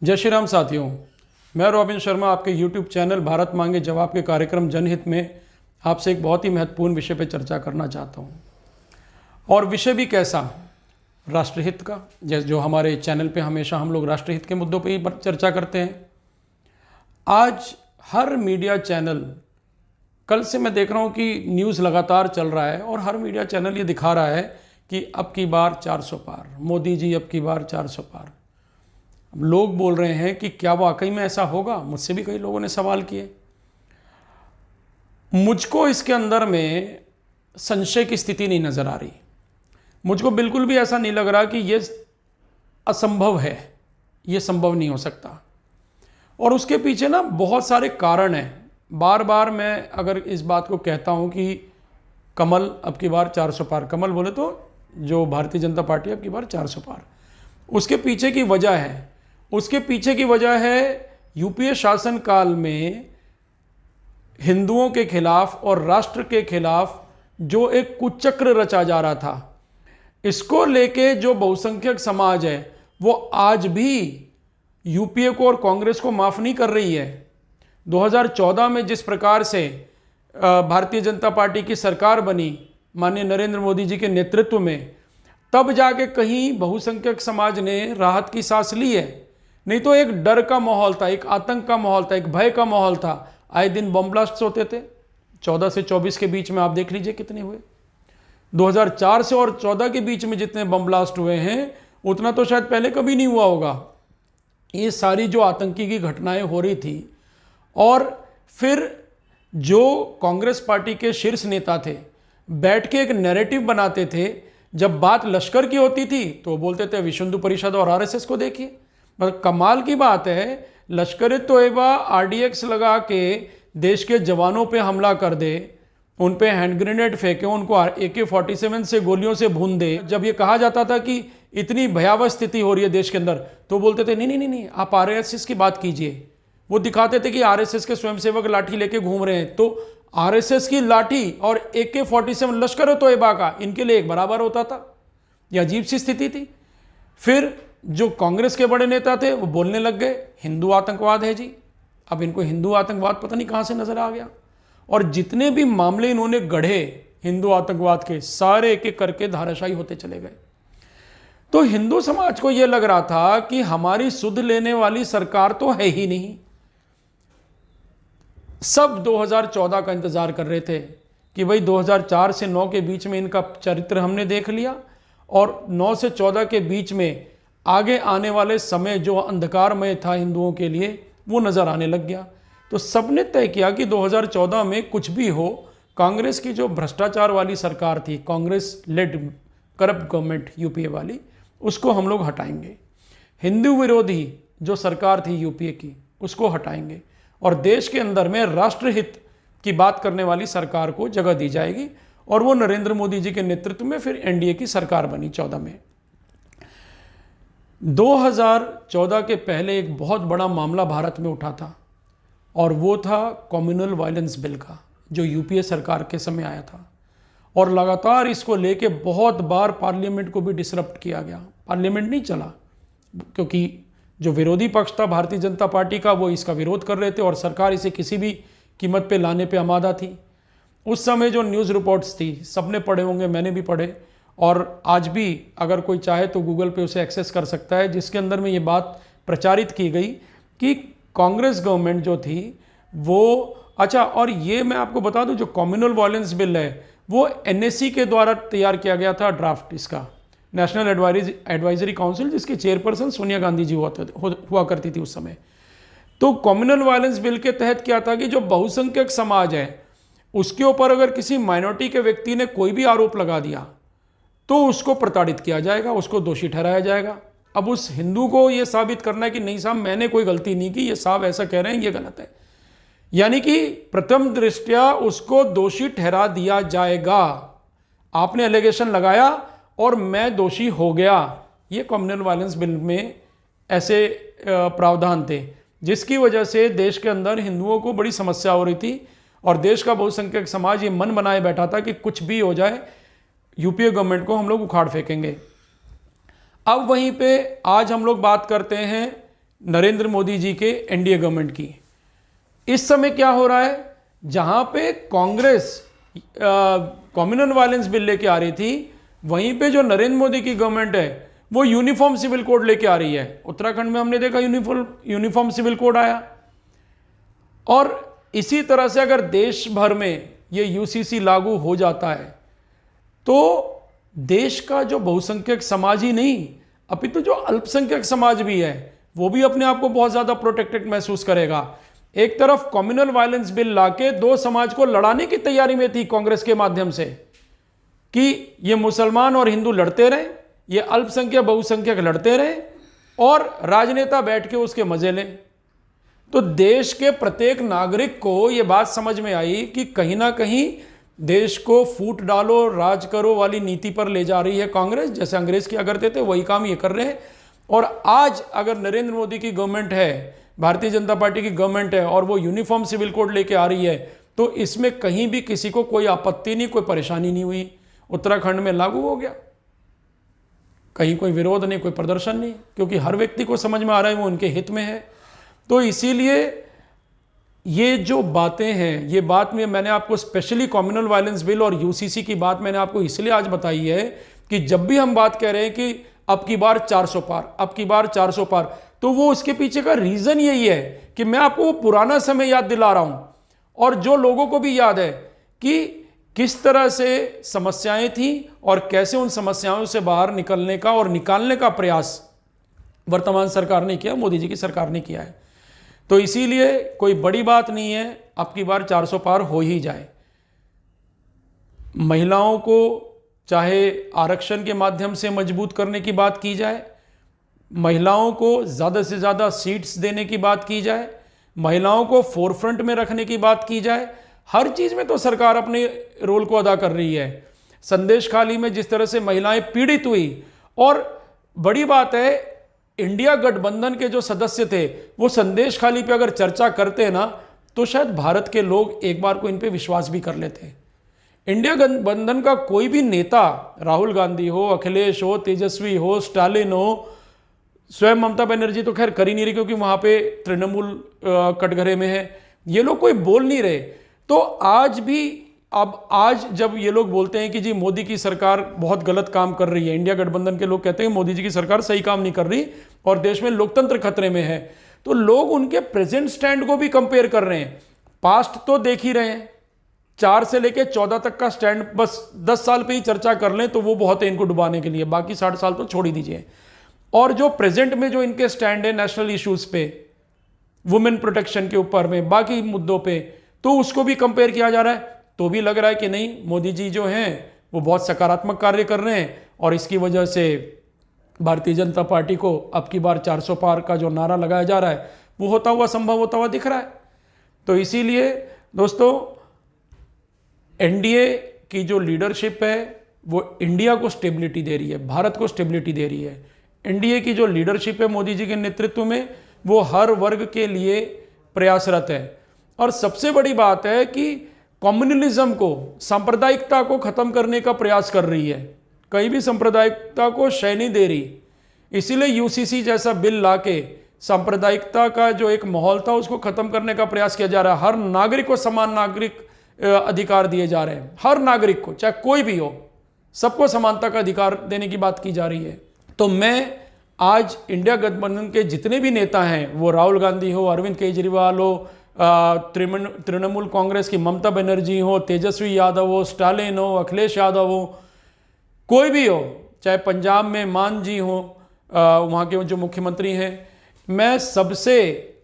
जय श्री राम साथियों, मैं रॉबिन शर्मा आपके YouTube चैनल भारत मांगे जवाब के कार्यक्रम जनहित में आपसे एक बहुत ही महत्वपूर्ण विषय पर चर्चा करना चाहता हूं। और विषय भी कैसा, राष्ट्रहित का। जैसे जो हमारे चैनल पे हमेशा हम लोग राष्ट्रहित के मुद्दों पे ही चर्चा करते हैं। आज हर मीडिया चैनल, कल से मैं देख रहा हूं कि न्यूज़ लगातार चल रहा है और हर मीडिया चैनल ये दिखा रहा है कि अब की बार 400 पार, मोदी जी अब की बार 400 पार। लोग बोल रहे हैं कि क्या वाकई में ऐसा होगा। मुझसे भी कई लोगों ने सवाल किए। मुझको इसके अंदर में संशय की स्थिति नहीं नज़र आ रही। मुझको बिल्कुल भी ऐसा नहीं लग रहा कि ये असंभव है, ये संभव नहीं हो सकता। और उसके पीछे ना बहुत सारे कारण हैं। बार बार मैं अगर इस बात को कहता हूं कि कमल अब की बार 400 पार, कमल बोले तो जो भारतीय जनता पार्टी अब की बार 400 पार, उसके पीछे की वजह है, उसके पीछे की वजह है यूपीए शासन काल में हिंदुओं के खिलाफ और राष्ट्र के खिलाफ जो एक कुचक्र रचा जा रहा था। इसको लेके जो बहुसंख्यक समाज है वो आज भी यूपीए को और कांग्रेस को माफ नहीं कर रही है। 2014 में जिस प्रकार से भारतीय जनता पार्टी की सरकार बनी माननीय नरेंद्र मोदी जी के नेतृत्व में, तब जाके कहीं बहुसंख्यक समाज ने राहत की सांस ली है। नहीं तो एक डर का माहौल था, एक आतंक का माहौल था, एक भय का माहौल था। आए दिन बम ब्लास्ट होते थे। 14 से 24 के बीच में आप देख लीजिए कितने हुए। 2004 से और 14 के बीच में जितने बम ब्लास्ट हुए हैं उतना तो शायद पहले कभी नहीं हुआ होगा। ये सारी जो आतंकी की घटनाएं हो रही थी, और फिर जो कांग्रेस पार्टी के शीर्ष नेता थे बैठ के एक नैरेटिव बनाते थे। जब बात लश्कर की होती थी तो बोलते थे विश्व हिंदू परिषद और आरएसएस को देखिए। मतलब कमाल की बात है, लश्कर तोयबा आरडीएक्स लगा के देश के जवानों पे हमला कर दे, उन पे हैंड ग्रेनेड फेंके, उनको AK-47 से गोलियों से भून दे। जब ये कहा जाता था कि इतनी भयावह स्थिति हो रही है देश के अंदर, तो बोलते थे नहीं नहीं नहीं, आप आरएसएस की बात कीजिए। वो दिखाते थे कि आरएसएस के स्वयंसेवक लाठी लेके घूम रहे हैं, तो आरएसएस की लाठी और AK-47 लश्कर तोयबा का इनके लिए एक बराबर होता था। ये अजीब सी स्थिति थी। फिर जो कांग्रेस के बड़े नेता थे वो बोलने लग गए हिंदू आतंकवाद है जी। अब इनको हिंदू आतंकवाद पता नहीं कहां से नजर आ गया। और जितने भी मामले इन्होंने गढ़े हिंदू आतंकवाद के, सारे एक एक करके धाराशायी होते चले गए। तो हिंदू समाज को यह लग रहा था कि हमारी सुध लेने वाली सरकार तो है ही नहीं। सब 2014 का इंतजार कर रहे थे कि भाई 2004 से 9 के बीच में इनका चरित्र हमने देख लिया, और 9 से 14 के बीच में आगे आने वाले समय जो अंधकारमय था हिंदुओं के लिए वो नज़र आने लग गया। तो सबने तय किया कि 2014 में कुछ भी हो, कांग्रेस की जो भ्रष्टाचार वाली सरकार थी, Congress led corrupt government UPA वाली, उसको हम लोग हटाएंगे। हिंदू विरोधी जो सरकार थी यूपीए की, उसको हटाएंगे और देश के अंदर में राष्ट्रहित की बात करने वाली सरकार को जगह दी जाएगी। और वो नरेंद्र मोदी जी के नेतृत्व में फिर एनडीए की सरकार बनी 14 में। 2014 के पहले एक बहुत बड़ा मामला भारत में उठा था, और वो था कम्युनल वायलेंस बिल का, जो यूपीए सरकार के समय आया था। और लगातार इसको लेके बहुत बार पार्लियामेंट को भी डिसरप्ट किया गया। पार्लियामेंट नहीं चला क्योंकि जो विरोधी पक्ष था भारतीय जनता पार्टी का, वो इसका विरोध कर रहे थे और सरकार इसे किसी भी कीमत पे लाने पे आमादा थी। उस समय जो न्यूज़ रिपोर्ट्स थी, सबने पढ़े होंगे, मैंने भी पढ़े, और आज भी अगर कोई चाहे तो गूगल पे उसे एक्सेस कर सकता है, जिसके अंदर में ये बात प्रचारित की गई कि कांग्रेस गवर्नमेंट जो थी वो, अच्छा, और ये मैं आपको बता दूं, जो कम्युनल वायलेंस बिल है वो एनएससी के द्वारा तैयार किया गया था ड्राफ्ट इसका, नेशनल एडवाइजरी काउंसिल, जिसकी चेयरपर्सन सोनिया गांधी जी हुआ करती थी उस समय। तो कम्युनल वायलेंस बिल के तहत क्या था कि जो बहुसंख्यक समाज है उसके ऊपर अगर किसी माइनॉरिटी के व्यक्ति ने कोई भी आरोप लगा दिया तो उसको प्रताड़ित किया जाएगा, उसको दोषी ठहराया जाएगा। अब उस हिंदू को यह साबित करना है कि नहीं साहब मैंने कोई गलती नहीं की, ये साहब ऐसा कह रहे हैं, ये गलत है, यानी कि प्रथम दृष्टया उसको दोषी ठहरा दिया जाएगा। आपने एलिगेशन लगाया और मैं दोषी हो गया। ये कम्युनल वायलेंस बिल में ऐसे प्रावधान थे, जिसकी वजह से देश के अंदर हिंदुओं को बड़ी समस्या हो रही थी और देश का बहुसंख्यक समाज ये मन बनाए बैठा था कि कुछ भी हो जाए यूपीए गवर्नमेंट को हम लोग उखाड़ फेंकेंगे। अब वहीं पे आज हम लोग बात करते हैं नरेंद्र मोदी जी के एनडीए गवर्नमेंट की। इस समय क्या हो रहा है, जहां पे कांग्रेस कम्युनल वायलेंस बिल लेके आ रही थी, वहीं पे जो नरेंद्र मोदी की गवर्नमेंट है वो यूनिफॉर्म सिविल कोड लेके आ रही है। उत्तराखंड में हमने देखा यूनिफॉर्म सिविल कोड आया। और इसी तरह से अगर देश भर में ये यूसीसी लागू हो जाता है तो देश का जो बहुसंख्यक समाज ही नहीं, अपितु जो अल्पसंख्यक समाज भी है वो भी अपने आप को बहुत ज्यादा प्रोटेक्टेड महसूस करेगा। एक तरफ कम्युनल वायलेंस बिल लाके दो समाज को लड़ाने की तैयारी में थी कांग्रेस के माध्यम से कि ये मुसलमान और हिंदू लड़ते रहे, ये अल्पसंख्यक बहुसंख्यक लड़ते रहे और राजनेता बैठ के उसके मजे लें। तो देश के प्रत्येक नागरिक को यह बात समझ में आई कि कहीं ना कहीं देश को फूट डालो राज करो वाली नीति पर ले जा रही है कांग्रेस। जैसे अंग्रेज किया करते थे वही काम ये कर रहे हैं। और आज अगर नरेंद्र मोदी की गवर्नमेंट है, भारतीय जनता पार्टी की गवर्नमेंट है और वो यूनिफॉर्म सिविल कोड लेके आ रही है तो इसमें कहीं भी किसी को कोई आपत्ति नहीं, कोई परेशानी नहीं हुई। उत्तराखंड में लागू हो गया, कहीं कोई विरोध नहीं, कोई प्रदर्शन नहीं, क्योंकि हर व्यक्ति को समझ में आ रहा है वो उनके हित में है। तो इसीलिए ये जो बातें हैं, ये बात में मैंने आपको स्पेशली कम्युनल वायलेंस बिल और यूसीसी की बात मैंने आपको इसलिए आज बताई है कि जब भी हम बात कह रहे हैं कि अब की बार 400 पार, अब की बार 400 पार, तो वो उसके पीछे का रीजन यही है कि मैं आपको वो पुराना समय याद दिला रहा हूं और जो लोगों को भी याद है कि किस तरह से समस्याएं थी और कैसे उन समस्याओं से बाहर निकलने का और निकालने का प्रयास वर्तमान सरकार ने किया, मोदी जी की सरकार ने किया है। तो इसीलिए कोई बड़ी बात नहीं है, अब की बार 400 पार हो ही जाए। महिलाओं को चाहे आरक्षण के माध्यम से मजबूत करने की बात की जाए, महिलाओं को ज़्यादा से ज़्यादा सीट्स देने की बात की जाए, महिलाओं को फोरफ्रंट में रखने की बात की जाए, हर चीज़ में तो सरकार अपने रोल को अदा कर रही है। संदेश खाली में जिस तरह से महिलाएं पीड़ित हुई, और बड़ी बात है इंडिया गठबंधन के जो सदस्य थे वो संदेश खाली पे अगर चर्चा करते ना तो शायद भारत के लोग एक बार को इन पे विश्वास भी कर लेते। इंडिया गठबंधन का कोई भी नेता, राहुल गांधी हो, अखिलेश हो, तेजस्वी हो, स्टालिन हो, स्वयं ममता बनर्जी तो खैर कर ही नहीं रही क्योंकि वहां पे तृणमूल कटघरे में है, ये लोग कोई बोल नहीं रहे। तो आज भी अब आज जब ये लोग बोलते हैं कि जी मोदी की सरकार बहुत गलत काम कर रही है, इंडिया गठबंधन के लोग कहते हैं मोदी जी की सरकार सही काम नहीं कर रही और देश में लोकतंत्र खतरे में है, तो लोग उनके प्रेजेंट स्टैंड को भी कंपेयर कर रहे हैं। पास्ट तो देख ही रहे हैं, 4 से लेकर 14 तक का स्टैंड बस 10 साल पे ही चर्चा कर लें तो वो बहुत है इनको डुबाने के लिए, बाकी 60 साल तो छोड़ ही दीजिए। और जो प्रेजेंट में जो इनके स्टैंड है नेशनल इश्यूज पे, वुमेन प्रोटेक्शन के ऊपर में, बाकी मुद्दों पे, तो उसको भी कंपेयर किया जा रहा है। तो भी लग रहा है कि नहीं, मोदी जी जो हैं वो बहुत सकारात्मक कार्य कर रहे हैं और इसकी वजह से भारतीय जनता पार्टी को अब की बार 400 पार का जो नारा लगाया जा रहा है वो होता हुआ, संभव होता हुआ दिख रहा है। तो इसीलिए दोस्तों एनडीए की जो लीडरशिप है वो इंडिया को स्टेबिलिटी दे रही है, भारत को स्टेबिलिटी दे रही है। एनडीए की जो लीडरशिप है मोदी जी के नेतृत्व में वो हर वर्ग के लिए प्रयासरत है। और सबसे बड़ी बात है कि कम्युनलिज्म को, सांप्रदायिकता को खत्म करने का प्रयास कर रही है, कहीं भी सांप्रदायिकता को शय नहीं दे रही। इसीलिए यूसीसी जैसा बिल लाके सांप्रदायिकता का जो एक माहौल था उसको खत्म करने का प्रयास किया जा रहा है। हर नागरिक को समान नागरिक अधिकार दिए जा रहे हैं, हर नागरिक को, चाहे कोई भी हो, सबको समानता का अधिकार देने की बात की जा रही है। तो मैं आज इंडिया गठबंधन के जितने भी नेता हैं, वो राहुल गांधी हो, अरविंद केजरीवाल हो, तृणमूल कांग्रेस की ममता बनर्जी हो, तेजस्वी यादव हो, स्टालिन हो, अखिलेश यादव हो, कोई भी हो, चाहे पंजाब में मान जी हो, वहाँ के जो मुख्यमंत्री हैं, मैं सबसे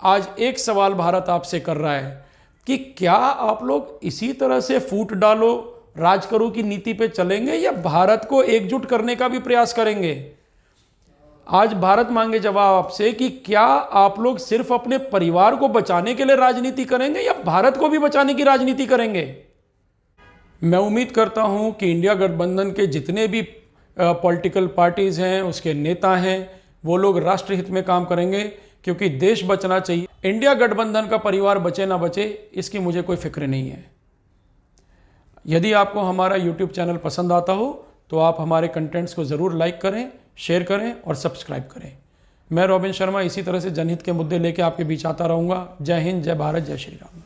आज एक सवाल भारत आपसे कर रहा है कि क्या आप लोग इसी तरह से फूट डालो राज करो की नीति पे चलेंगे या भारत को एकजुट करने का भी प्रयास करेंगे? आज भारत मांगे जवाब आपसे कि क्या आप लोग सिर्फ अपने परिवार को बचाने के लिए राजनीति करेंगे या भारत को भी बचाने की राजनीति करेंगे? मैं उम्मीद करता हूं कि इंडिया गठबंधन के जितने भी पॉलिटिकल पार्टीज हैं, उसके नेता हैं, वो लोग राष्ट्रहित में काम करेंगे क्योंकि देश बचना चाहिए। इंडिया गठबंधन का परिवार बचे ना बचे इसकी मुझे कोई फिक्र नहीं है। यदि आपको हमारा YouTube चैनल पसंद आता हो तो आप हमारे कंटेंट्स को ज़रूर लाइक करें, शेयर करें और सब्सक्राइब करें। मैं रॉबिन शर्मा इसी तरह से जनहित के मुद्दे लेके आपके बीच आता रहूँगा। जय हिंद, जय भारत, जय श्री राम।